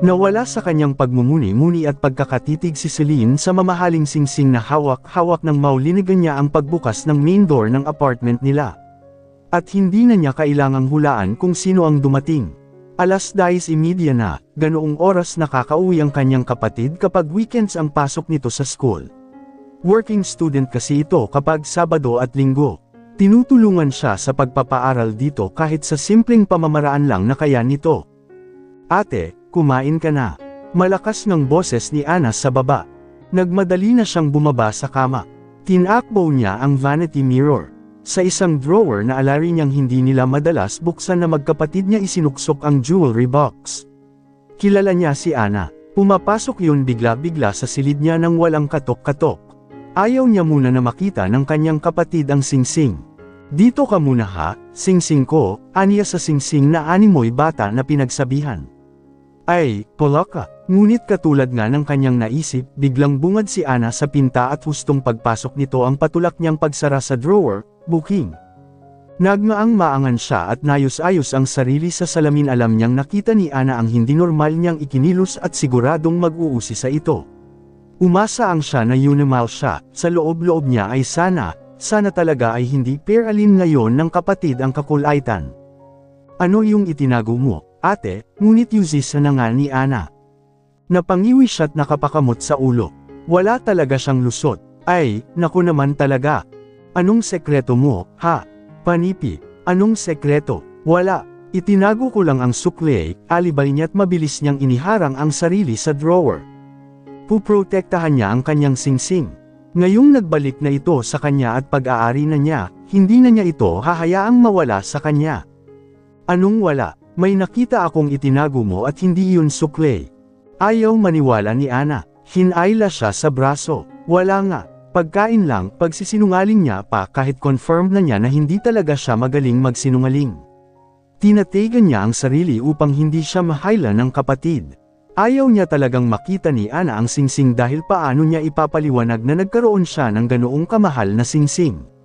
Nawala sa kanyang pagmumuni-muni at pagkakatitig si Celine sa mamahaling singsing na hawak-hawak ng maulinigan niya ang pagbukas ng main door ng apartment nila. At hindi na niya kailangang hulaan kung sino ang dumating. 10:30 na, ganoong oras nakakauwi ang kanyang kapatid kapag weekends ang pasok nito sa school. Working student kasi ito kapag Sabado at Linggo. Tinutulungan siya sa pagpapaaral dito kahit sa simpleng pamamaraan lang na kaya nito. Ate, kumain ka na. Malakas ng boses ni Ana sa baba. Nagmadali na siyang bumaba sa kama. Tinakbo niya ang vanity mirror. Sa isang drawer na alari niyang hindi nila madalas buksan na magkapatid niya isinuksok ang jewelry box. Kilala niya si Ana. Pumapasok yun bigla-bigla sa silid niya nang walang katok-katok. Ayaw niya muna na makita ng kanyang kapatid ang singsing. Dito ka muna ha, singsing ko, aniya sa singsing na animoy bata na pinagsabihan. Ay, pula ka. Ngunit katulad nga ng kanyang naisip, biglang bungad si Ana sa pinta at hustong pagpasok nito ang patulak niyang pagsara sa drawer, booking. Nagmaang-maangan siya at nayos-ayos ang sarili sa salamin. Alam niyang nakita ni Ana ang hindi normal niyang ikinilos at siguradong mag-uusi sa ito. Umasa ang siya na unimal siya, sa loob-loob niya ay sana talaga ay hindi peralin ngayon ng kapatid ang kakulaitan. Ano yung itinago mo? Ate, ngunit yuzisa na nga ni Ana. Napangiwi siya't nakapakamot sa ulo. Wala talaga siyang lusot. Ay, naku naman talaga. Anong sekreto mo, ha? Panipi, anong sekreto? Wala. Itinago ko lang ang sukle, alibay niya't mabilis niyang iniharang ang sarili sa drawer. Puprotektahan niya ang kanyang singsing. Ngayong nagbalik na ito sa kanya at pag-aari na niya, hindi na niya ito hahayaang mawala sa kanya. Anong wala? May nakita akong itinago mo at hindi yun sukle. Ayaw maniwala ni Ana. Hinayla siya sa braso. Wala nga. Pagkain lang, pagsisinungaling niya pa kahit confirmed na niya na hindi talaga siya magaling magsinungaling. Tinatigan niya ang sarili upang hindi siya mahayla ng kapatid. Ayaw niya talagang makita ni Ana ang singsing dahil paano niya ipapaliwanag na nagkaroon siya ng ganoong kamahal na singsing.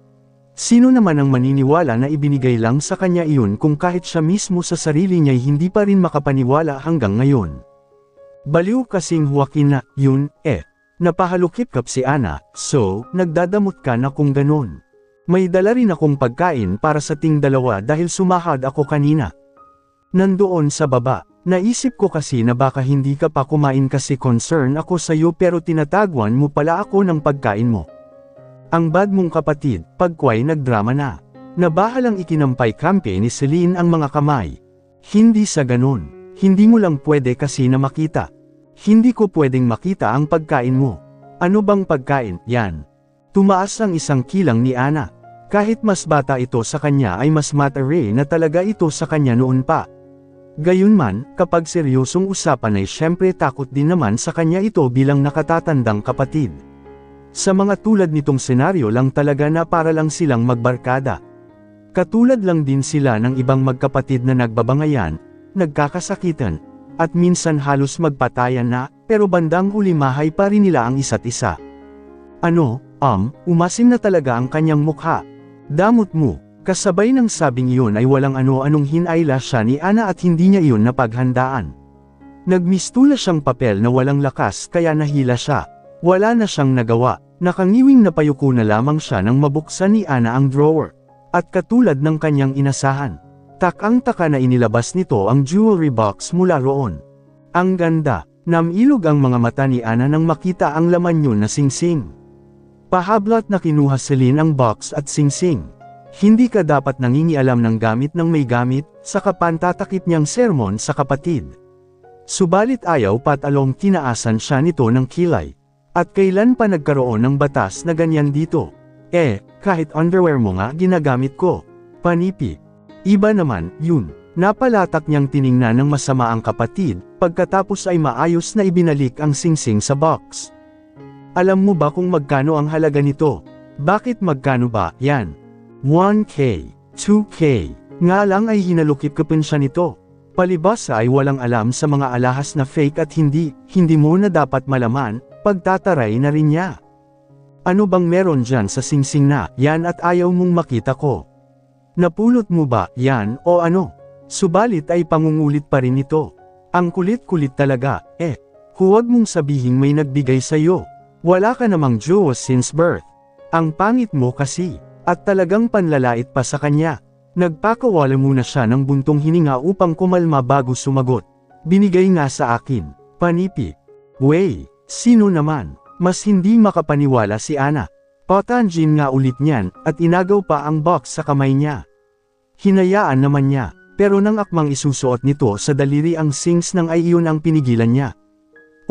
Sino naman ang maniniwala na ibinigay lang sa kanya iyon kung kahit siya mismo sa sarili niya'y hindi pa rin makapaniwala hanggang ngayon. Baliw kasing Joaquin na, yun, Napahalukip-kap si Ana, so, nagdadamot ka na kung ganon. May dala rin akong pagkain para sa ting dalawa dahil sumahad ako kanina. Nandoon sa baba, naisip ko kasi na baka hindi ka pa kumain kasi concern ako sa'yo pero tinatagwan mo pala ako ng pagkain mo. Ang bad mong kapatid, pagkway nagdrama na. Nabahalang ikinampay-kampe ni Celine ang mga kamay. Hindi sa ganon. Hindi mo lang pwede kasi na makita. Hindi ko pwedeng makita ang pagkain mo. Ano bang pagkain, yan? Tumaas ang isang kilang ni Ana. Kahit mas bata ito sa kanya ay mas matare na talaga ito sa kanya noon pa. Gayunman, kapag seryosong usapan ay syempre takot din naman sa kanya ito bilang nakatatandang kapatid. Sa mga tulad nitong senaryo lang talaga na para lang silang magbarkada. Katulad lang din sila ng ibang magkapatid na nagbabangayan, nagkakasakitan, at minsan halos magpatayan na, pero bandang huli mahay pa rin nila ang isa't isa. Ano, umasim na talaga ang kanyang mukha. Damot mo, kasabay ng sabing iyon ay walang ano-anong hinayla siya ni Ana at hindi niya iyon napaghandaan. Nagmistula siyang papel na walang lakas kaya nahila siya. Wala na siyang nagawa, nakangiwing napayuko na lamang siya nang mabuksan ni Ana ang drawer. At katulad ng kanyang inasahan, takang-taka na inilabas nito ang jewelry box mula roon. Ang ganda, namilog ang mga mata ni Ana nang makita ang laman yun na singsing. Pahablat na kinuha Celine ang box at singsing. Hindi ka dapat nangingialam ng gamit ng may gamit, sa kapantatakip niyang sermon sa kapatid. Subalit ayaw patalong tinaasan siya nito ng kilay. At kailan pa nagkaroon ng batas na ganyan dito? Kahit underwear mo nga ginagamit ko. Panipi. Iba naman, yun. Napalatak niyang tiningnan ng masama ang kapatid, pagkatapos ay maayos na ibinalik ang singsing sa box. Alam mo ba kung magkano ang halaga nito? Bakit magkano ba, yan? 1K, 2K, nga lang ay hinalukip-kapin siya nito. Palibhasa ay walang alam sa mga alahas na fake at hindi mo na dapat malaman, pagtataray na rin niya. Ano bang meron dyan sa singsing na, yan at ayaw mong makita ko? Napulot mo ba, yan, o ano? Subalit ay pangungulit pa rin ito. Ang kulit-kulit talaga, Huwag mong sabihing may nagbigay sa'yo. Wala ka namang jowa since birth. Ang pangit mo kasi, at talagang panlalait pa sa kanya. Nagpakawala muna siya ng buntong hininga upang kumalma bago sumagot. Binigay nga sa akin. Panipi. Wey, sino naman? Mas hindi makapaniwala si Ana. Patanjin nga ulit niyan, at inagaw pa ang box sa kamay niya. Hinayaan naman niya, pero nang akmang isusuot nito sa daliri ang sings ng ay iyon ang pinigilan niya.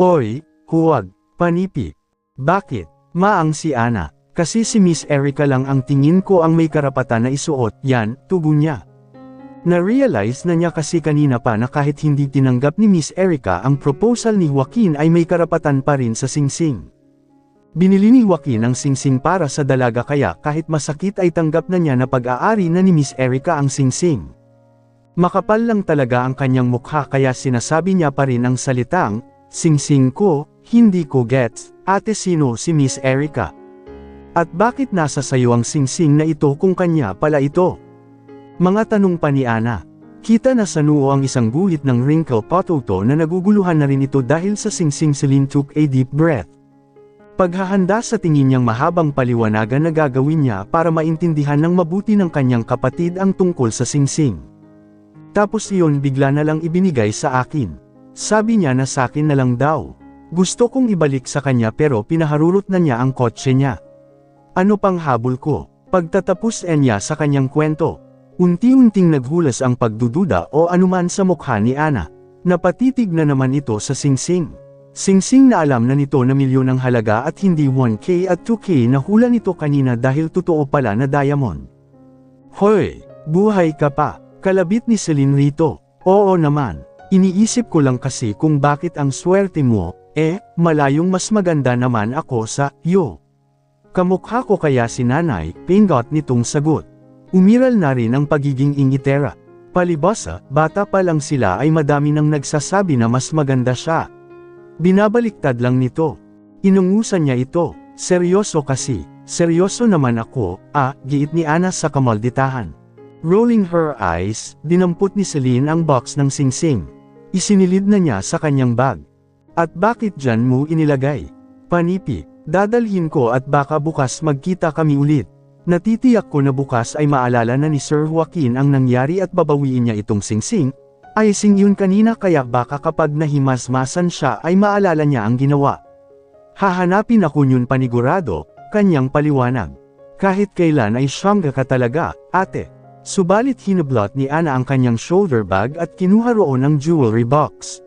Oy, huwag, Panipi. Bakit? Maang si Ana. Kasi si Miss Erica lang ang tingin ko ang may karapatan na isuot yan, tugon niya. Na-realize na niya kasi kanina pa na kahit hindi tinanggap ni Miss Erica ang proposal ni Joaquin ay may karapatan pa rin sa singsing. Binili ni Joaquin ang singsing para sa dalaga kaya kahit masakit ay tanggap na niya na pag-aari na ni Miss Erica ang singsing. Makapal lang talaga ang kanyang mukha kaya sinasabi niya pa rin ang salitang, singsing ko, hindi ko gets, ate sino si Miss Erica? At bakit nasa sayo ang singsing na ito kung kanya pala ito? Mga tanong pa ni Ana. Kita na sa noo ang isang guhit ng wrinkle potato na naguguluhan na rin ito dahil sa singsing. Celine took a deep breath. Paghahanda sa tingin niyang mahabang paliwanagan na gagawin niya para maintindihan ng mabuti ng kanyang kapatid ang tungkol sa singsing. Tapos iyon bigla na lang ibinigay sa akin. Sabi niya na sakin na lang daw. Gusto kong ibalik sa kanya pero pinaharurot na niya ang kotse niya. Ano pang habol ko? Pagtatapos niya sa kanyang kwento. Unti-unting naghulas ang pagdududa o anuman sa mukha ni Ana. Napatitig na naman ito sa singsing. Singsing na alam na nito na milyon ang halaga at hindi 1K at 2K na hula nito kanina dahil totoo pala na diamond. Hoy, buhay ka pa, kalabit ni Celine rito. Oo naman. Iniisip ko lang kasi kung bakit ang swerte mo, malayong mas maganda naman ako sa iyo. Kamukha ko kaya si nanay, pingot nitong sagot. Umiral na rin ang pagiging ingitera. Palibasa, bata pa lang sila ay madami nang nagsasabi na mas maganda siya. Binabaliktad lang nito. Inungusan niya ito, seryoso kasi, seryoso naman ako, giit ni Ana sa kamalditahan. Rolling her eyes, dinampot ni Celine ang box ng singsing. Isinilid na niya sa kanyang bag. At bakit dyan mo inilagay? Panipi, dadalhin ko at baka bukas magkita kami ulit. Natitiyak ko na bukas ay maalala na ni Sir Joaquin ang nangyari at babawiin niya itong singsing. Ayosing yun kanina kaya baka kapag nahimasmasan siya ay maalala niya ang ginawa. Hahanapin ako yun panigurado, kanyang paliwanag. Kahit kailan ay syangga ka talaga, ate. Subalit hinablot ni Ana ang kanyang shoulder bag at kinuha roon ang jewelry box.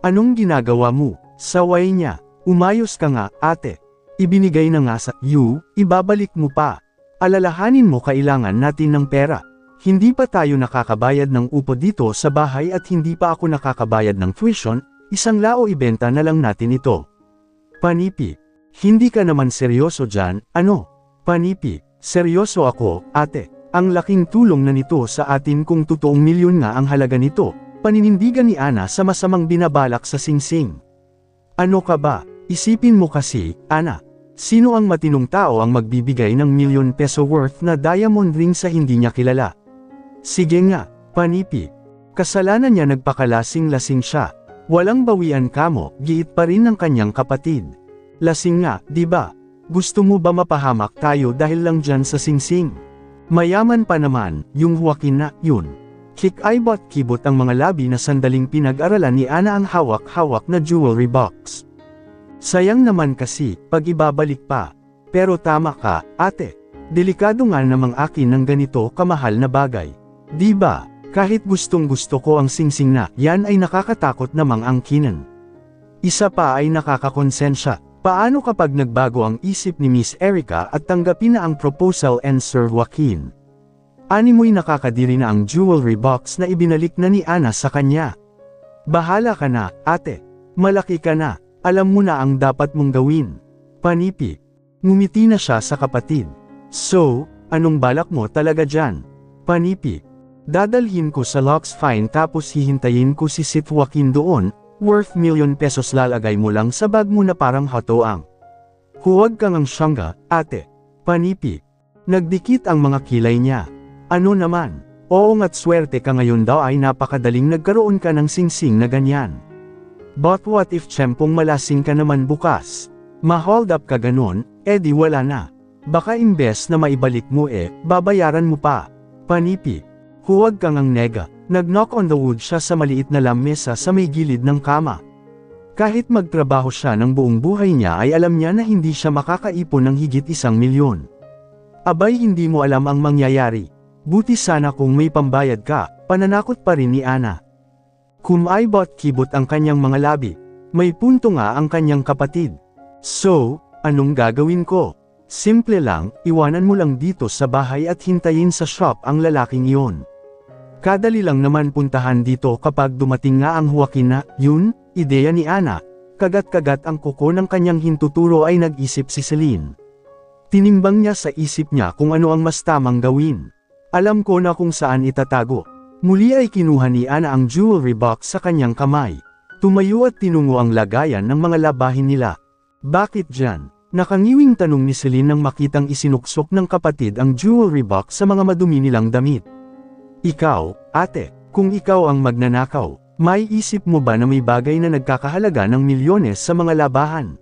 Anong ginagawa mo? Saway niya. Umayos ka nga, ate. Ibinigay na nga sa you, ibabalik mo pa. Alalahanin mo kailangan natin ng pera. Hindi pa tayo nakakabayad ng upo dito sa bahay at hindi pa ako nakakabayad ng tuition, isang lao ibenta na lang natin ito. Panipi. Hindi ka naman seryoso dyan, ano? Panipi. Seryoso ako, ate. Ang laking tulong na nito sa atin kung totoong milyon nga ang halaga nito, paninindigan ni Ana sa masamang binabalak sa singsing. Ano ka ba? Isipin mo kasi, Ana. Sino ang matinong tao ang magbibigay ng milyon peso worth na diamond ring sa hindi niya kilala? Sige nga, Panipi. Kasalanan niya nagpakalasing-lasing siya. Walang bawian kamo, giit pa rin ng kanyang kapatid. Lasing nga, di ba? Gusto mo ba mapahamak tayo dahil lang dyan sa singsing? Mayaman pa naman, yung Joaquin na, yun. Kik-aybot kibot ang mga labi na sandaling pinag-aralan ni Ana ang hawak-hawak na jewelry box. Sayang naman kasi, pag ibabalik pa. Pero tama ka, ate. Delikado nga namang akin ng ganito kamahal na bagay. Di ba? Kahit gustong gusto ko ang singsing na, yan ay nakakatakot namang angkinan. Isa pa ay nakakakonsensya. Paano kapag nagbago ang isip ni Miss Erica at tanggapin na ang proposal and Sir Joaquin? Animoy nakakadiri na ang jewelry box na ibinalik na ni Ana sa kanya. Bahala ka na, ate. Malaki ka na, alam mo na ang dapat mong gawin. Panipi. Ngumiti na siya sa kapatid. So, anong balak mo talaga dyan? Panipi. Dadalhin ko sa Lux Fine tapos hihintayin ko si Sir Joaquin doon. Worth milyon pesos lalagay mo lang sa bag mo na parang hatoang. Huwag kang ang syangga, ate. Panipi. Nagdikit ang mga kilay niya. Ano naman? Oo nga't swerte ka ngayon daw ay napakadaling nagkaroon ka ng singsing na ganyan. But what if tiyempong malasing ka naman bukas? Ma-hold up ka ganon, edi wala na. Baka imbes na maibalik mo babayaran mo pa. Panipi. Huwag kang ang nega. Nag-knock on the wood siya sa maliit na lamesa sa may gilid ng kama. Kahit magtrabaho siya ng buong buhay niya ay alam niya na hindi siya makakaipon ng higit 1 milyon. Abay hindi mo alam ang mangyayari. Buti sana kung may pambayad ka, pananakot pa rin ni Ana. Kumaibot kibot ang kanyang mga labi. May punto nga ang kanyang kapatid. So, anong gagawin ko? Simple lang, iwanan mo lang dito sa bahay at hintayin sa shop ang lalaking iyon. Kadali lang naman puntahan dito kapag dumating nga ang Joaquin na, yun, ideya ni Ana. Kagat-kagat ang kuko ng kanyang hintuturo ay nag-isip si Celine. Tinimbang niya sa isip niya kung ano ang mas tamang gawin. Alam ko na kung saan itatago. Muli ay kinuha ni Ana ang jewelry box sa kanyang kamay. Tumayo at tinungo ang lagayan ng mga labahin nila. Bakit dyan? Nakangiwing tanong ni Celine nang makitang isinuksok ng kapatid ang jewelry box sa mga madumi nilang damit. Ikaw, ate, kung ikaw ang magnanakaw, may isip mo ba na may bagay na nagkakahalaga ng milyones sa mga labahan?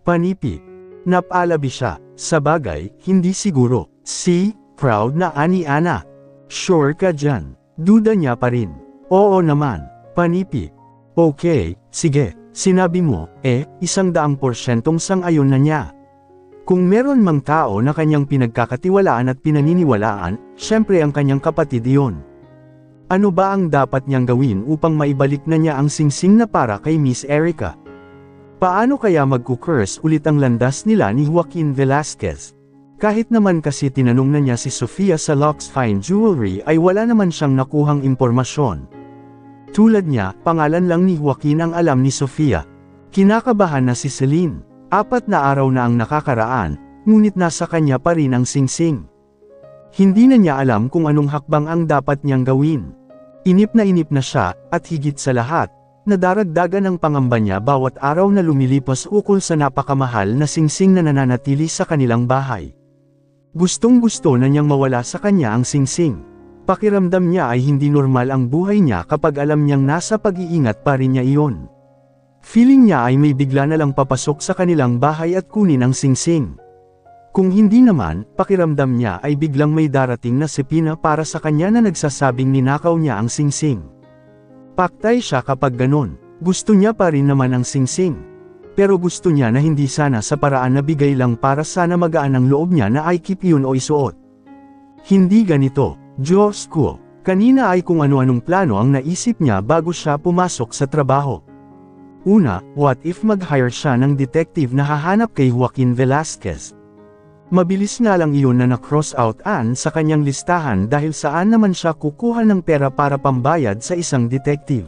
Panipi. Napalabi siya. Sa bagay, hindi siguro. See, proud na ani Ana. Sure ka dyan. Duda niya pa rin. Oo naman. Panipi. Okay, sige. Sinabi mo, 100% sang-ayon na niya. Kung meron mang tao na kanyang pinagkakatiwalaan at pinaniniwalaan, syempre ang kanyang kapatid iyon. Ano ba ang dapat niyang gawin upang maibalik na niya ang singsing na para kay Miss Erica? Paano kaya magkukurs ulit ang landas nila ni Joaquin Velasquez? Kahit naman kasi tinanong na niya si Sofia sa Lux Fine Jewelry ay wala naman siyang nakuhang impormasyon. Tulad niya, pangalan lang ni Joaquin ang alam ni Sofia. Kinakabahan na si Celine. 4 na araw na ang nakakaraan, ngunit nasa kanya pa rin ang singsing. Hindi na niya alam kung anong hakbang ang dapat niyang gawin. Inip na siya, at higit sa lahat, nadaragdagan ang pangamba niya bawat araw na lumilipas ukol sa napakamahal na singsing na nananatili sa kanilang bahay. Gustong-gusto na niyang mawala sa kanya ang singsing. Pakiramdam niya ay hindi normal ang buhay niya kapag alam niyang nasa pag-iingat pa rin niya iyon. Feeling niya ay may bigla na lang papasok sa kanilang bahay at kunin ang singsing. Kung hindi naman, pakiramdam niya ay biglang may darating na sipina para sa kanya na nagsasabing ninakaw niya ang singsing. Paktay siya kapag ganon. Gusto niya pa rin naman ang singsing. Pero gusto niya na hindi sana sa paraan na bigay lang para sana magaan ang loob niya na ay keep yun o isuot. Hindi ganito. Diyos ko. Kanina ay kung ano-anong plano ang naisip niya bago siya pumasok sa trabaho. Una, what if mag-hire siya ng detective na hahanap kay Joaquin Velasquez? Mabilis nga lang iyon na na-cross out sa kanyang listahan dahil saan naman siya kukuha ng pera para pambayad sa isang detective.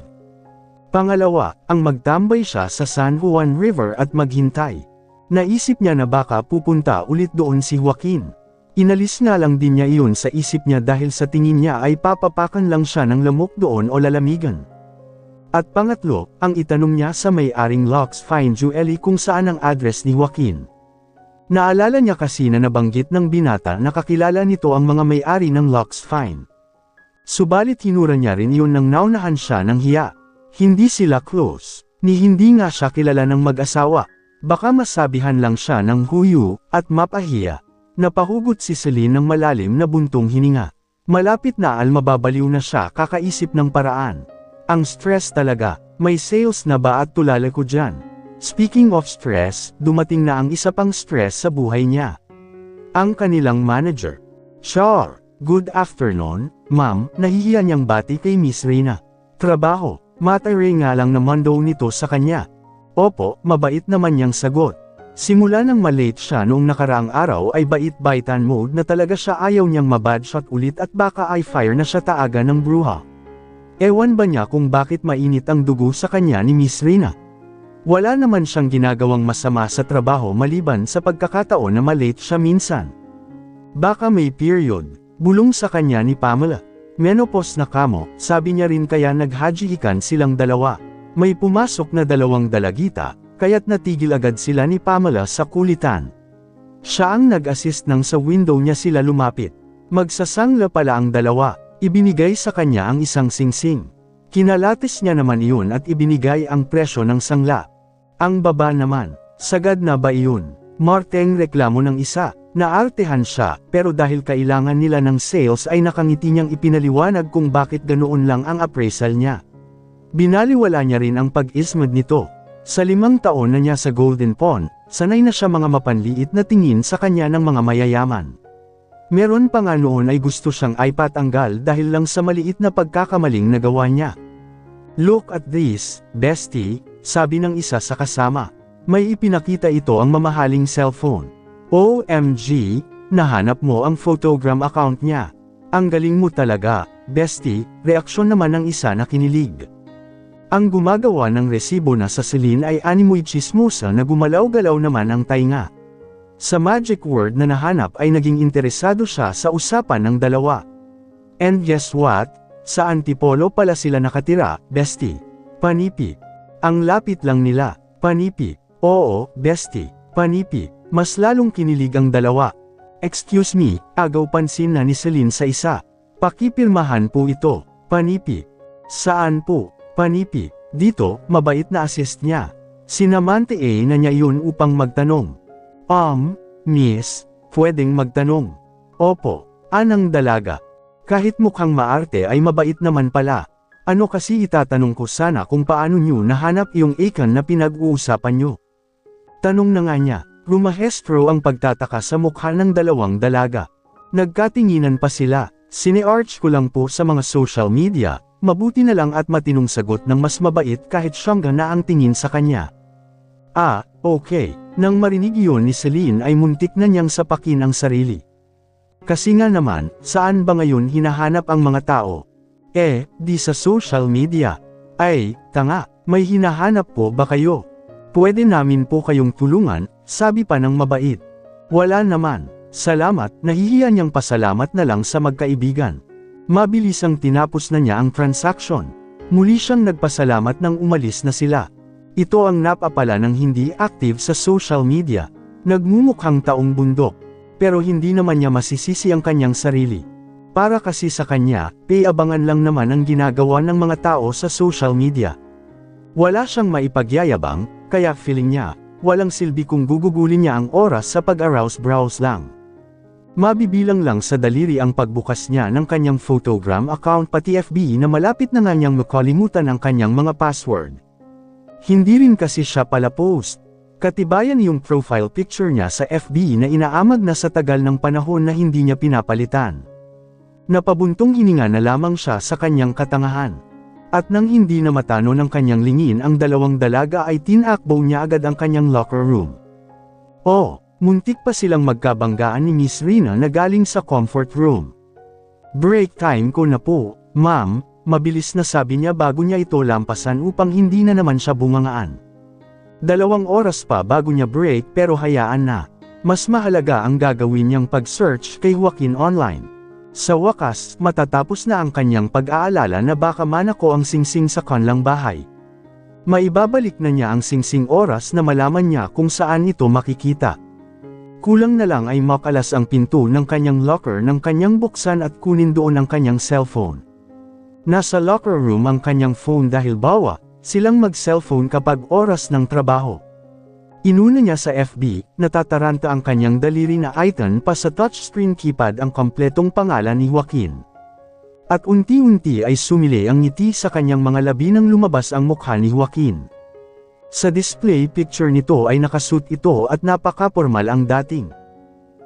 Pangalawa, ang magtambay siya sa San Juan River at maghintay. Naisip niya na baka pupunta ulit doon si Joaquin. Inalis nga lang din niya iyon sa isip niya dahil sa tingin niya ay papapakan lang siya ng lamok doon o lalamigan. At pangatlo, ang itanong niya sa may-aring Lux Fine Jewelry kung saan ang address ni Joaquin. Naalala niya kasi na nabanggit ng binata na kakilala nito ang mga may-ari ng Lux Fine. Subalit hinura niya rin iyon nang naunahan siya ng hiya. Hindi sila close, ni hindi nga siya kilala ng mag-asawa. Baka masabihan lang siya ng huyu, at mapahiya. Napahugot si Celine ng malalim na buntong hininga. Malapit na mababaliw na siya kakaisip ng paraan. Ang stress talaga, may sales na ba at tulala ko dyan? Speaking of stress, dumating na ang isa pang stress sa buhay niya. Ang kanilang manager. Char, good afternoon, ma'am, nahihiya niyang bati kay Miss Reyna. Trabaho, matire nga lang naman daw nito sa kanya. Opo, mabait naman niyang sagot. Simula nang malate siya noong nakaraang araw ay bait-baitan mode na talaga siya ayaw niyang mabadshot ulit at baka ay fire na siya taaga ng bruha. Ewan ba niya kung bakit mainit ang dugo sa kanya ni Miss Reyna? Wala naman siyang ginagawang masama sa trabaho maliban sa pagkakataon na malate siya minsan. Baka may period, bulong sa kanya ni Pamela. Menopause na kamo, sabi niya rin kaya naghajihikan silang dalawa. May pumasok na 2 dalagita, kaya't natigil agad sila ni Pamela sa kulitan. Siya ang nag-assist nang sa window niya sila lumapit. Magsasangla pala ang dalawa. Ibinigay sa kanya ang isang singsing. Kinalatis niya naman iyon at ibinigay ang presyo ng sangla. Ang baba naman, sagad na ba iyon? Marteng reklamo ng isa, naartehan siya, pero dahil kailangan nila ng sales ay nakangiti niyang ipinaliwanag kung bakit ganoon lang ang appraisal niya. Binaliwala niya rin ang pag-ismad nito. Sa 5 taon na niya sa Golden Pawn, sanay na siya mga mapanliit na tingin sa kanya ng mga mayayaman. Meron pa nga noon ay gusto siyang ipatanggal dahil lang sa maliit na pagkakamaling nagawa niya. "Look at this, bestie," sabi ng isa sa kasama. May ipinakita ito ang mamahaling cellphone. "OMG, nahanap mo ang photogram account niya. Ang galing mo talaga, bestie," reaksyon naman ng isa na kinilig. Ang gumagawa ng resibo na sa Celine ay animoy chismosa na gumalaw-galaw naman ang tainga. Sa magic word na nahanap ay naging interesado siya sa usapan ng dalawa. "And guess what? Sa Antipolo pala sila nakatira, bestie." "Panipi." Ang lapit lang nila. "Panipi." "Oo, bestie, panipi." Mas lalong kinilig ang dalawa. "Excuse me," agaw pansin na ni Celine sa isa. "Pakipirmahan po ito." "Panipi." "Saan po?" "Panipi." "Dito," mabait na assist niya. Sinamante na niya yun upang magtanong. Miss, pwedeng magtanong?" "Opo." "Anang dalaga?" "Kahit mukhang maarte ay mabait naman pala. Ano kasi itatanong ko sana kung paano nyo nahanap yung ikan na pinag-uusapan nyo?" Tanong na nga niya. Rumahestro ang pagtataka sa mukha ng dalawang dalaga. Nagkatinginan pa sila. "Sine-arch ko lang po sa mga social media." Mabuti na lang at matinong sagot ng mas mabait kahit siyang na ang tingin sa kanya. "Ah, okay." Nang marinig yun ni Celine ay muntik na niyang sapakin ang sarili. Kasi nga naman, saan ba ngayon hinahanap ang mga tao? Di sa social media. "Ay, tanga, may hinahanap po ba kayo? Pwede namin po kayong tulungan," sabi pa ng mabait. "Wala naman, salamat." Nahihiya niyang pasalamat na lang sa magkaibigan. Mabilis ang tinapos na niya ang transaction. Muli siyang nagpasalamat nang umalis na sila. Ito ang napapala ng hindi active sa social media. Nagmumukhang taong bundok. Pero hindi naman niya masisisi ang kanyang sarili. Para kasi sa kanya, abangan lang naman ang ginagawa ng mga tao sa social media. Wala siyang maipagyayabang, kaya feeling niya, walang silbi kung gugugulin niya ang oras sa pag-arouse-browse lang. Mabibilang lang sa daliri ang pagbukas niya ng kanyang photogram account pati FB na malapit na nga niyang makalimutan ang kanyang mga password. Hindi rin kasi siya pala post. Katibayan yung profile picture niya sa FB na inaamag na sa tagal ng panahon na hindi niya pinapalitan. Napabuntong hininga na lamang siya sa kanyang katangahan. At nang hindi na matano ng kanyang lingin ang dalawang dalaga ay tinakbo niya agad ang kanyang locker room. Muntik pa silang magkabanggaan ni Miss Rina na galing sa comfort room. "Break time ko na po, ma'am," mabilis na sabi niya bago niya ito lampasan upang hindi na naman siya bumangaan. 2 oras pa bago niya break pero hayaan na. Mas mahalaga ang gagawin niyang pag-search kay Joaquin online. Sa wakas, matatapos na ang kanyang pag-aalala na baka manako ang singsing sa kanilang bahay. Maibabalik na niya ang singsing oras na malaman niya kung saan ito makikita. Kulang na lang ay makalas ang pinto ng kanyang locker nang kanyang buksan at kunin doon ang kanyang cellphone. Nasa locker room ang kanyang phone dahil bawa silang mag-cellphone kapag oras ng trabaho. Inuna niya sa FB, natataranta ang kanyang daliri na icon pa sa touchscreen keypad ang kompletong pangalan ni Joaquin. At unti-unti ay sumili ang ngiti sa kanyang mga labi nang lumabas ang mukha ni Joaquin. Sa display picture nito ay nakasuit ito at napaka-formal ang dating.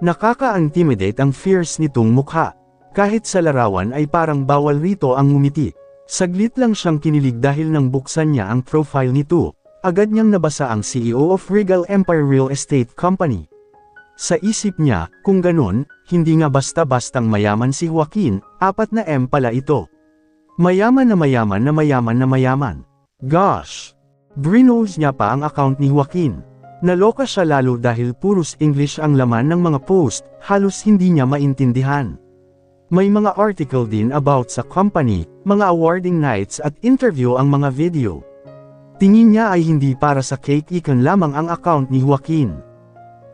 Nakaka-intimidate ang fierce nitong mukha. Kahit sa larawan ay parang bawal rito ang ngumiti. Saglit lang siyang kinilig dahil nang buksan niya ang profile nito, agad niyang nabasa ang CEO of Regal Empire Real Estate Company. Sa isip niya, kung ganon, hindi nga basta-bastang mayaman si Joaquin, 4 na M pala ito. Mayaman na mayaman na mayaman na mayaman. Gosh! Brinos niya pa ang account ni Joaquin. Naloka siya lalo dahil puros English ang laman ng mga post, halos hindi niya maintindihan. May mga article din about sa company, mga awarding nights at interview ang mga video. Tingin niya ay hindi para sa cake icon lamang ang account ni Joaquin.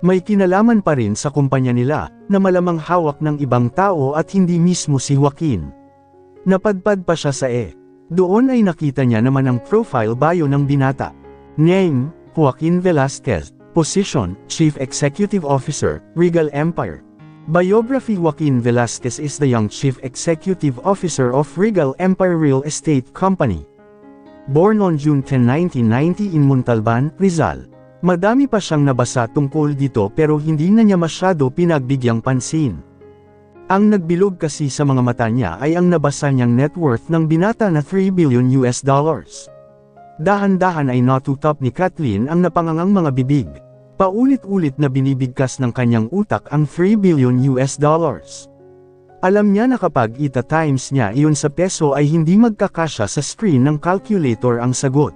May kinalaman pa rin sa kumpanya nila, na malamang hawak ng ibang tao at hindi mismo si Joaquin. Napadpad pa siya sa Doon ay nakita niya naman ang profile bio ng binata. Name, Joaquin Velasquez. Position, Chief Executive Officer, Regal Empire. Biography: Joaquin Velasquez is the young Chief Executive Officer of Regal Empire Real Estate Company. Born on June 10, 1990 in Montalban, Rizal. Madami pa siyang nabasa tungkol dito pero hindi na niya masyado pinagbigyang pansin. Ang nagbilog kasi sa mga mata niya ay ang nabasa niyang net worth ng binata na $3 billion. Dahan-dahan ay natutop ni Kathleen ang napangangang mga bibig. Paulit-ulit na binibigkas ng kanyang utak ang $3 billion. Alam niya na kapag ita-times niya iyon sa peso ay hindi magkakasya sa screen ng calculator ang sagot.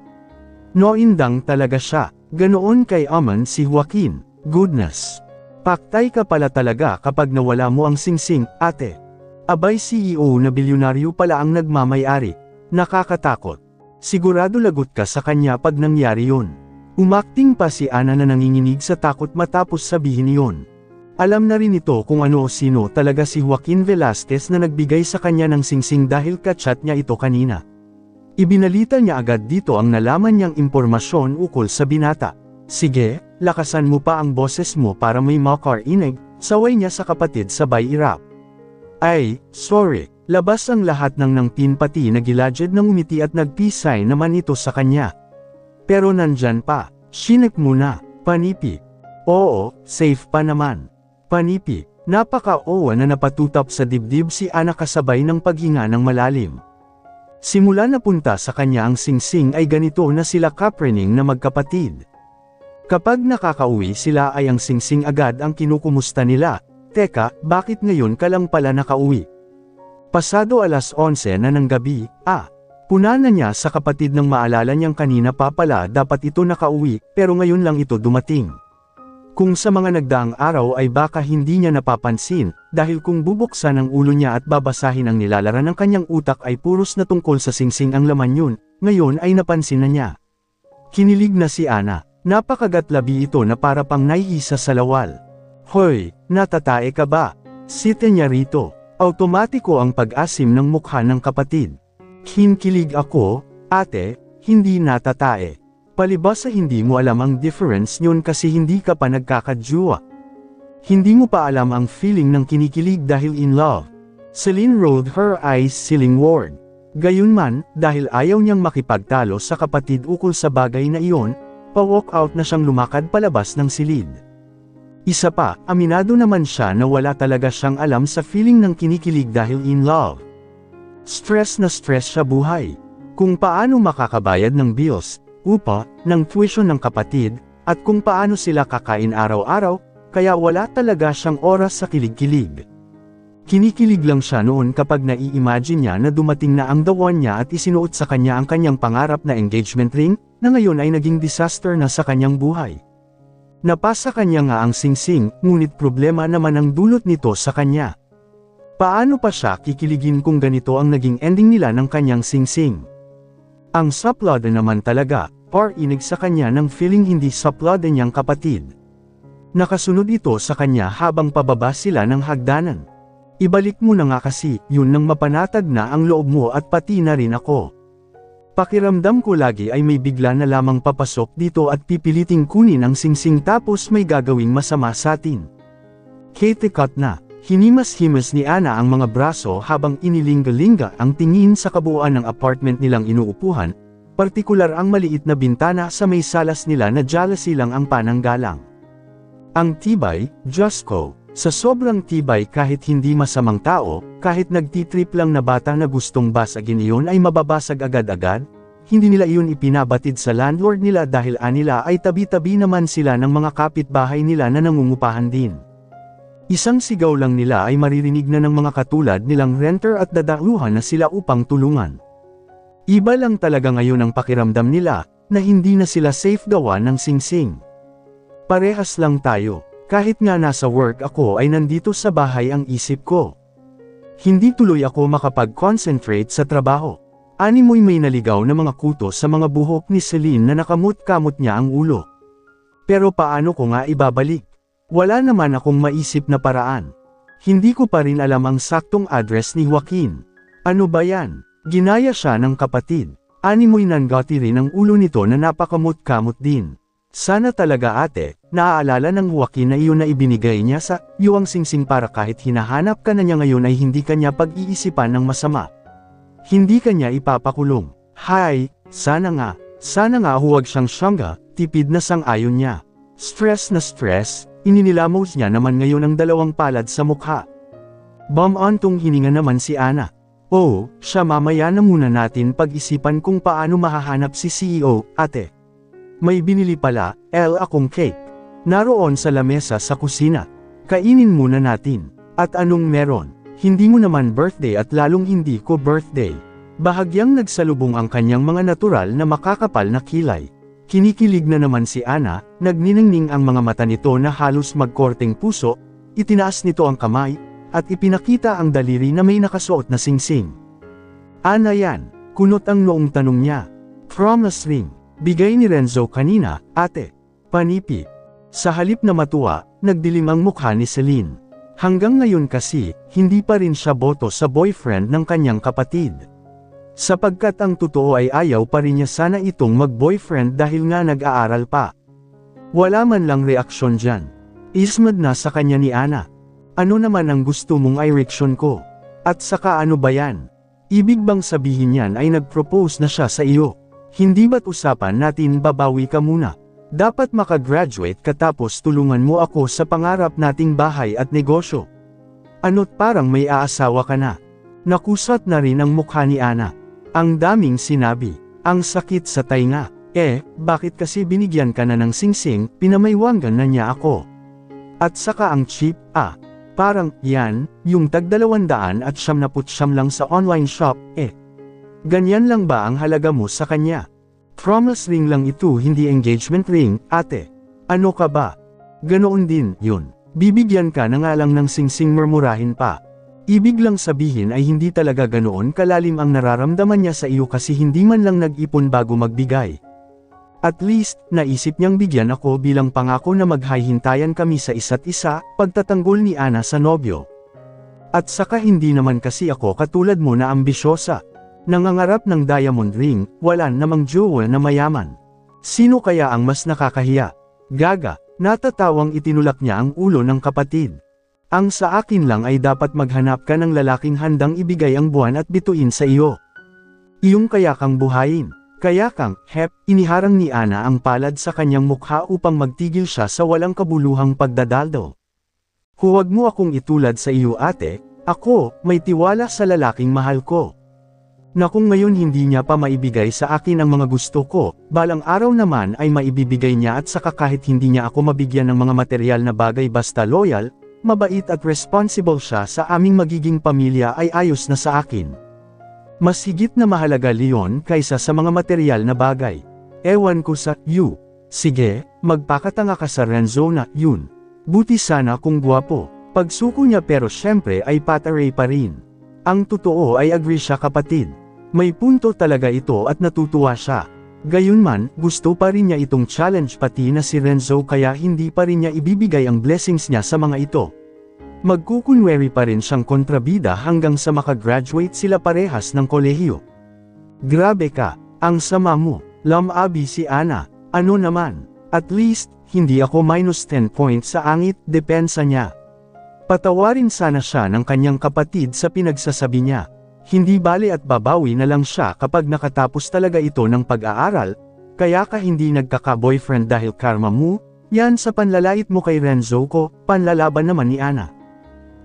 Noindang talaga siya, ganoon kay Aman si Joaquin. Goodness! Paktay ka pala talaga kapag nawala mo ang singsing, ate. Abay, CEO na bilyonaryo pala ang nagmamay-ari. Nakakatakot. Sigurado lagot ka sa kanya pag nangyari yun. Umakting pa si Ana na nanginginig sa takot matapos sabihin yon. Alam na rin ito kung ano o sino talaga si Joaquin Velasquez na nagbigay sa kanya ng singsing dahil kachat niya ito kanina. Ibinalita niya agad dito ang nalaman niyang impormasyon ukol sa binata. Sige, lakasan mo pa ang boses mo para may makarinig, saway niya sa kapatid sabay irap. Ay, sorry, labas ang lahat ng pin pati nagilajed ng umiti at nag-peace sign naman ito sa kanya. Pero nandyan pa, shinik muna, panipi. Oo, safe pa naman. Panipi, napaka-owa na napatutap sa dibdib si Ana kasabay ng paghinga ng malalim. Simula na punta sa kanya ang singsing ay ganito na sila kaprening na magkapatid. Kapag nakakauwi sila ay ang singsing agad ang kinukumusta nila, teka, bakit ngayon ka lang pala nakauwi? Pasado alas 11 na ng gabi, puna na niya sa kapatid nang maalala niyang kanina pa pala dapat ito nakauwi, pero ngayon lang ito dumating. Kung sa mga nagdaang araw ay baka hindi niya napapansin, dahil kung bubuksan ang ulo niya at babasahin ang nilalaran ng kanyang utak ay puros na tungkol sa singsing ang laman yun, ngayon ay napansin na niya. Kinilig na si Ana. Napakagatlabi ito na para pang naiisa sa lawal. Hoy, natatae ka ba? Site niya rito. Automatiko ang pag-asim ng mukha ng kapatid. Kinkilig ako, ate, hindi natatae. Palibas sa hindi mo alam ang difference yun kasi hindi ka pa nagkakadjuwa. Hindi mo pa alam ang feeling ng kinikilig dahil in love. Celine rolled her eyes ceilingward. Gayunman, dahil ayaw niyang makipagtalo sa kapatid ukol sa bagay na iyon, pa-walk out na siyang lumakad palabas ng silid. Isa pa, aminado naman siya na wala talaga siyang alam sa feeling ng kinikilig dahil in love. Stress na stress siya buhay. Kung paano makakabayad ng bills, upa, ng tuition ng kapatid, at kung paano sila kakain araw-araw, kaya wala talaga siyang oras sa kilig-kilig. Kinikilig lang siya noon kapag nai-imagine niya na dumating na ang the one niya at isinuot sa kanya ang kanyang pangarap na engagement ring, na ngayon ay naging disaster na sa kanyang buhay. Napasa kanya nga ang singsing, ngunit problema naman ang dulot nito sa kanya. Paano pa siya kikiligin kung ganito ang naging ending nila ng kanyang singsing? Ang saplada naman talaga, inig sa kanya ng feeling hindi saplada niyang kapatid. Nakasunod ito sa kanya habang pababa sila ng hagdanan. Ibalik mo na nga kasi, yun nang mapanatag na ang loob mo at pati na rin ako. Pakiramdam ko lagi ay may bigla na lamang papasok dito at pipiliting kunin ang singsing tapos may gagawing masama sa atin. Kate cut na, hinimas-himas ni Ana ang mga braso habang inilinga-linga ang tingin sa kabuuan ng apartment nilang inuupuhan, partikular ang maliit na bintana sa may salas nila na jealousy lang ang pananggalang. Ang tibay, Diyos ko. Sa sobrang tibay kahit hindi masamang tao, kahit nagtitrip lang na bata na gustong basagin iyon ay mababasag agad-agad, hindi nila iyon ipinabatid sa landlord nila dahil anila ay tabi-tabi naman sila ng mga kapitbahay nila na nangungupahan din. Isang sigaw lang nila ay maririnig na ng mga katulad nilang renter at dadaluhan na sila upang tulungan. Iba lang talaga ngayon ang pakiramdam nila, na hindi na sila safe gawa ng singsing. Parehas lang tayo. Kahit nga nasa work ako ay nandito sa bahay ang isip ko. Hindi tuloy ako makapag-concentrate sa trabaho. Animoy may naligaw na mga kuto sa mga buhok ni Celine na nakamut-kamot niya ang ulo. Pero paano ko nga ibabalik? Wala naman akong maisip na paraan. Hindi ko pa rin alam ang saktong address ni Joaquin. Ano ba yan? Ginaya siya ng kapatid. Animoy nanggati rin ang ulo nito na napakamot-kamot din. Sana talaga ate, naaalala ng Joaquin na iyon na ibinigay niya sa iyo ang singsing para kahit hinahanap ka na niya ngayon ay hindi kanya pag-iisipan ng masama. Hindi kanya ipapakulong. Hay, sana nga huwag siyang siyangga, tipid na sang-ayon niya. Stress na stress, ininilamos niya naman ngayon ang dalawang palad sa mukha. Bam-antong hininga naman si Ana. Oh, siya mamaya na muna natin pag-isipan kung paano mahahanap si CEO, ate. May binili pala, akong cake. Naroon sa lamesa sa kusina. Kainin muna natin. At anong meron? Hindi mo naman birthday at lalong hindi ko birthday. Bahagyang nagsalubong ang kanyang mga natural na makakapal na kilay. Kinikilig na naman si Ana, nagniningning ang mga mata nito na halos magkorteng puso, itinaas nito ang kamay, at ipinakita ang daliri na may nakasuot na singsing. Ana yan, kunot ang noong tanong niya. Promise ring, bigay ni Renzo kanina, ate. Panipi. Sa halip na matuwa, nagdilim ang mukha ni Celine. Hanggang ngayon kasi, hindi pa rin siya boto sa boyfriend ng kanyang kapatid. Sapagkat ang totoo ay ayaw pa rin niya sana itong mag-boyfriend dahil nga nag-aaral pa. Wala man lang reaksyon dyan. Ismad na sa kanya ni Ana. Ano naman ang gusto mong erection ko? At saka ano ba yan? Ibig bang sabihin yan ay nag-propose na siya sa iyo? Hindi ba't usapan natin babawi ka muna? Dapat makagraduate ka tapos tulungan mo ako sa pangarap nating bahay at negosyo. Ano't parang may aasawa ka na? Nakusat na rin ang mukha ni Ana. Ang daming sinabi. Ang sakit sa tainga. Bakit kasi binigyan ka na ng singsing, pinamaywanggan na niya ako? At saka ang cheap, parang, yan, yung tag 200 at 99 lang sa online shop, Ganyan lang ba ang halaga mo sa kanya? Promise ring lang ito, hindi engagement ring, ate. Ano ka ba? Ganoon din, yun. Bibigyan ka na nga lang ng singsing murmurahin pa. Ibig lang sabihin ay hindi talaga ganoon kalalim ang nararamdaman niya sa iyo kasi hindi man lang nag-ipon bago magbigay. At least, naisip niyang bigyan ako bilang pangako na maghahintayan kami sa isa't isa, pagtatanggol ni Ana sa nobyo. At saka hindi naman kasi ako katulad mo na ambisyosa. Nangangarap ng diamond ring, wala namang jewel na mayaman. Sino kaya ang mas nakakahiya? Gaga, natatawang itinulak niya ang ulo ng kapatid. Ang sa akin lang ay dapat maghanap ka ng lalaking handang ibigay ang buwan at bituin sa iyo. Iyong kaya kang buhayin. Kaya kang, iniharang ni Ana ang palad sa kanyang mukha upang magtigil siya sa walang kabuluhang pagdadaldo. Huwag mo akong itulad sa iyo ate, ako, may tiwala sa lalaking mahal ko. Na kung ngayon hindi niya pa maibigay sa akin ang mga gusto ko, balang araw naman ay maibibigay niya at saka kahit hindi niya ako mabigyan ng mga material na bagay basta loyal, mabait at responsible siya sa aming magiging pamilya ay ayos na sa akin. Mas higit na mahalaga Leon kaysa sa mga material na bagay. Ewan ko sa you. Sige, magpakatanga ka sa Renzo na yun. Buti sana kung guwapo. Pagsuko niya pero syempre ay pataray pa rin. Ang totoo ay agree siya kapatid. May punto talaga ito at natutuwa siya. Gayunman, gusto pa rin niya itong challenge pati na si Renzo kaya hindi pa rin niya ibibigay ang blessings niya sa mga ito. Magkukunwari pa rin siyang kontrabida hanggang sa makagraduate sila parehas ng kolehiyo. Grabe ka, ang sama mo, lamabi si Ana, ano naman, at least, hindi ako minus 10 points sa angit, depensa niya. Patawarin sana siya ng kanyang kapatid sa pinagsasabi niya. Hindi bali at babawi na lang siya kapag nakatapos talaga ito ng pag-aaral, kaya ka hindi nagkaka-boyfriend dahil karma mo, yan sa panlalait mo kay Renzo ko, panlalaban naman ni Ana.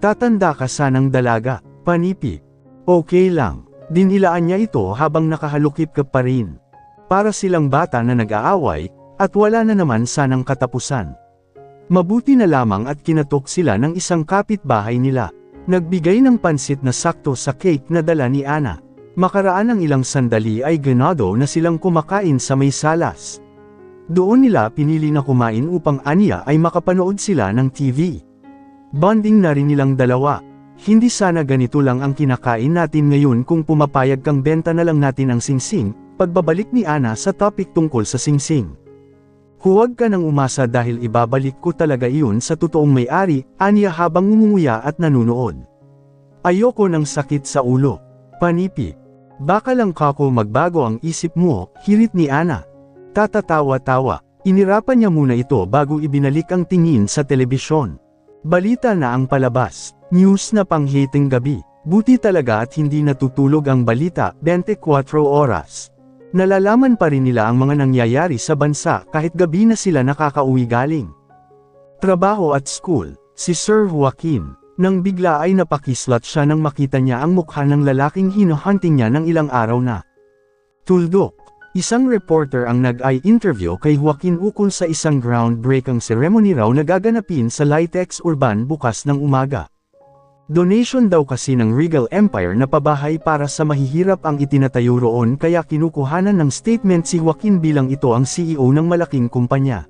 Tatanda ka sanang dalaga, panipi. Okay lang, dinilaan niya ito habang nakahalukip ka pa rin. Para silang bata na nag-aaway, at wala na naman sanang katapusan. Mabuti na lamang at kinatok sila ng isang kapitbahay nila. Nagbigay ng pansit na sakto sa cake na dala ni Ana. Makaraan ng ilang sandali ay ganado na silang kumakain sa may salas. Doon nila pinili na kumain upang aniya ay makapanood sila ng TV. Bonding na rin nilang dalawa. Hindi sana ganito lang ang kinakain natin ngayon kung pumapayag kang benta na lang natin ang singsing, pagbabalik ni Ana sa topic tungkol sa singsing. Huwag ka nang umasa dahil ibabalik ko talaga iyon sa totoong may-ari, aniya habang ngumunguya at nanunood. Ayoko ng sakit sa ulo. Panipi. Baka lang kako magbago ang isip mo, hirit ni Ana. Tatatawa-tawa. Inirapan niya muna ito bago ibinalik ang tingin sa telebisyon. Balita na ang palabas. News na panghiting gabi. Buti talaga at hindi natutulog ang balita, 24 oras. Nalalaman pa rin nila ang mga nangyayari sa bansa kahit gabi na sila nakakauwi galing trabaho at school. Si Sir Joaquin, nang bigla ay napakislat siya nang makita niya ang mukha ng lalaking hinuhunting niya ng ilang araw na. Tuldok, isang reporter ang nag-eye interview kay Joaquin ukol sa isang groundbreaking ceremony raw na gaganapin sa Litex Urban bukas ng umaga. Donation daw kasi ng Regal Empire na pabahay para sa mahihirap ang itinatayo roon kaya kinukuhanan ng statement si Joaquin bilang ito ang CEO ng malaking kumpanya.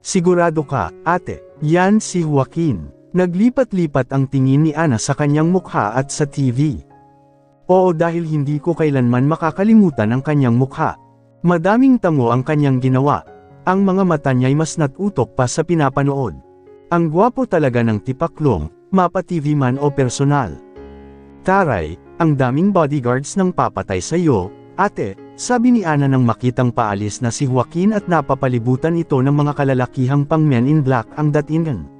Sigurado ka, ate, yan si Joaquin. Naglipat-lipat ang tingin ni Ana sa kanyang mukha at sa TV. Oo, dahil hindi ko kailanman makakalimutan ang kanyang mukha. Madaming tango ang kanyang ginawa. Ang mga mata niya'y mas natutok pa sa pinapanood. Ang gwapo talaga ng tipaklong, mapa TV man o personal. Taray, ang daming bodyguards nang papatay sa iyo, ate, sabi ni Ana nang makitang paalis na si Joaquin at napapalibutan ito ng mga kalalakihang pang Men in Black ang datingan.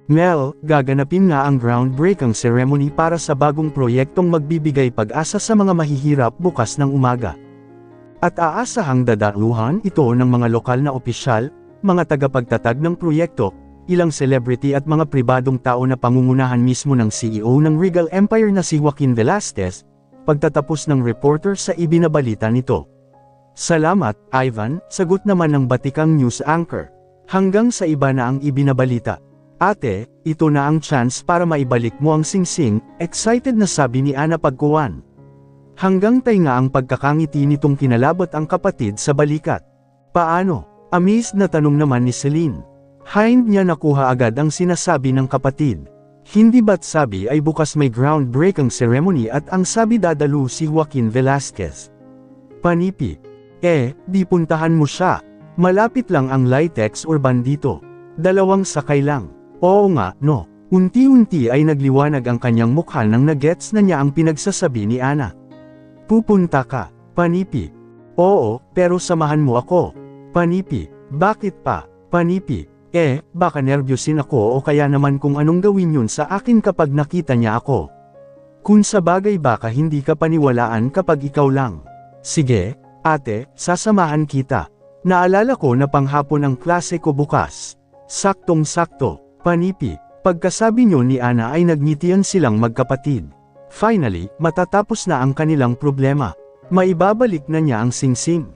Mel, gaganapin nga ang groundbreaking ceremony para sa bagong proyektong magbibigay pag-asa sa mga mahihirap bukas ng umaga. At aasahang dadaluhan ito ng mga lokal na opisyal, mga tagapagtatag ng proyekto, ilang celebrity at mga pribadong tao na pangungunahan mismo ng CEO ng Regal Empire na si Joaquin Velasquez, pagtatapos ng reporter sa ibinabalita nito. Salamat, Ivan, sagot naman ng batikang news anchor. Hanggang sa iba na ang ibinabalita. Ate, ito na ang chance para maibalik mo ang singsing, excited na sabi ni Ana pagkuwan. Hanggang tainga ang pagkakangiti nitong kinalabot ang kapatid sa balikat. Paano? Amazed na tanong naman ni Celine. Hind niya nakuha agad ang sinasabi ng kapatid. Hindi ba't sabi ay bukas may groundbreaking ceremony at ang sabi dadalu si Joaquin Velasquez. Panipi. Di puntahan mo siya. Malapit lang ang Litex Urban dito. 2 sakay lang. Oo nga, no. Unti-unti ay nagliwanag ang kanyang mukha nang nagets na niya ang pinagsasabi ni Ana. Pupunta ka, Panipi. Oo, pero samahan mo ako. Panipi. Bakit pa, Panipi? Baka nervyosin ako o kaya naman kung anong gawin yun sa akin kapag nakita niya ako. Kung sa bagay baka hindi ka paniwalaan kapag ikaw lang. Sige, ate, sasamahan kita. Naalala ko na panghapon ang klase ko bukas. Saktong-sakto, Panipi. Pagkasabi niyo ni Ana ay nagngitian silang magkapatid. Finally, matatapos na ang kanilang problema. Maibabalik na niya ang singsing.